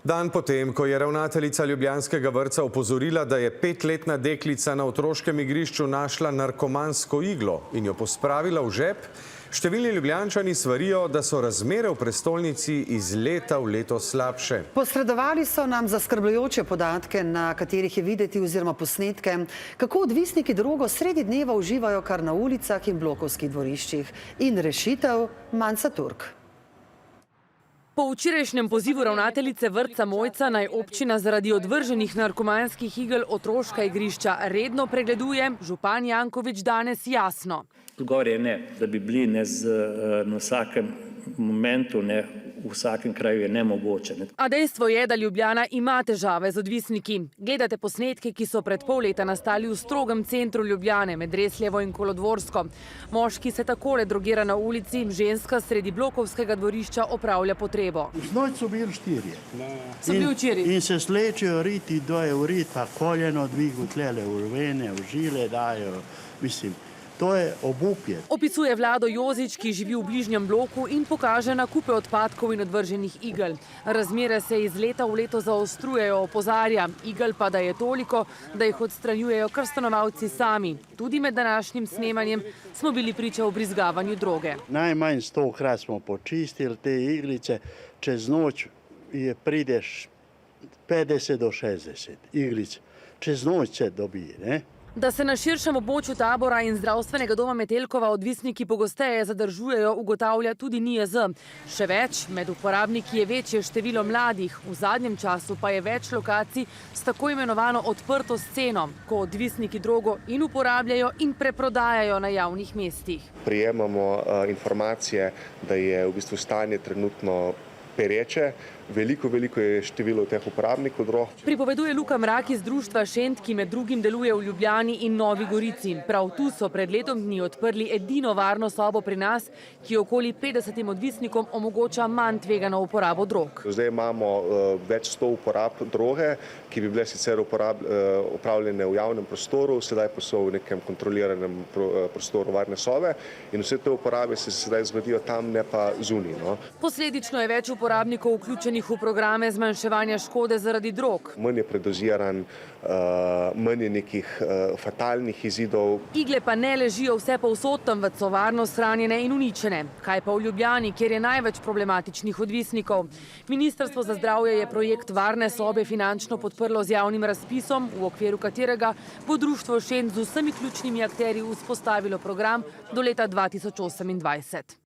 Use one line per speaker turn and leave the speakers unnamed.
Dan potem, ko je ravnateljica ljubljanskega vrtca opozorila, da je 5-letna deklica na otroškem igrišču našla narkomansko iglo in jo pospravila v žep, številni Ljubljančani svarijo, da so razmere v prestolnici iz leta v leto slabše.
Posredovali so nam zaskrbljujoče podatke, na katerih je videti oziroma posnetke, kako odvisniki drogo sredi dneva uživajo kar na ulicah in blokovskih dvoriščih. In rešitev Manca Turk.
Po včerajšnjem pozivu ravnateljice vrtca Mojca naj občina zaradi odvrženih narkomanskih igel otroška igrišča redno pregleduje, župan Janković danes jasno.
Odgovor je ne, da bi bili na vsakem momentu, v vsakem kraju je nemogoče.
A dejstvo je, da Ljubljana ima težave z odvisniki. Gledate posnetke, ki so pred pol leta nastali v strogem centru Ljubljane, med Resljevo in Kolodvorsko. Moški se takole drogira na ulici, ženska sredi blokovskega dvorišča opravlja potrebo.
Znoć so bili 4.
So bili včeraj.
In se slečejo riti, doje v rit, pa koljeno dvigu tlele v vene, v žile dajo, mislim. To je obupje.
Opisuje Vlado Jozič, ki živi v bližnjem bloku in pokaže na kupe odpadkov in odvrženih igel. Razmere se iz leta v leto zaostrujejo, opozarja. Igel pa da je toliko, da jih odstranjujejo kar stanovalci sami. Tudi med današnjim snemanjem smo bili priča vbrizgavanju droge.
Najmanj 100-krat smo počistili te iglice, čez noč prideš 50 do 60 iglic. Čez noč se dobi, ne?
Da se na širšem območju Tabora in zdravstvenega doma Metelkova odvisniki pogosteje zadržujejo, ugotavlja tudi NIJZ. Še več, med uporabniki je večje število mladih, v zadnjem času pa je več lokacij s tako imenovano odprto sceno, ko odvisniki drogo in uporabljajo in preprodajajo na javnih mestih.
Prijemamo informacije, da je v bistvu stanje trenutno pereče. Veliko je število teh uporabnikov drog.
Pripoveduje Luka Mrak iz društva Šent, ki med drugim deluje v Ljubljani in Novi Gorici. Prav tu so pred letom dni odprli edino varno sobo pri nas, ki okoli 50 odvisnikom omogoča manj tvegano uporabo drog.
Zdaj imamo več 100 uporab droge, ki bi bile sicer upravljene v javnem prostoru, sedaj pa so v nekem kontroliranem prostoru varne sobe in vse te uporabe se sedaj zgodijo tam, ne pa zunaj, no.
Posledično je več uporabnikov vključenih v programe zmanjševanja škode zaradi drog.
Manj je predoziran, manj je nekih fatalnih izidov.
Igle pa ne ležijo vse povsod, temveč so varno shranjene in uničene. Kaj pa v Ljubljani, kjer je največ problematičnih odvisnikov? Ministrstvo za zdravje je projekt varne sobe finančno podprlo z javnim razpisom, v okviru katerega bo društvo Šent z vsemi ključnimi akterji vzpostavilo program do leta 2028.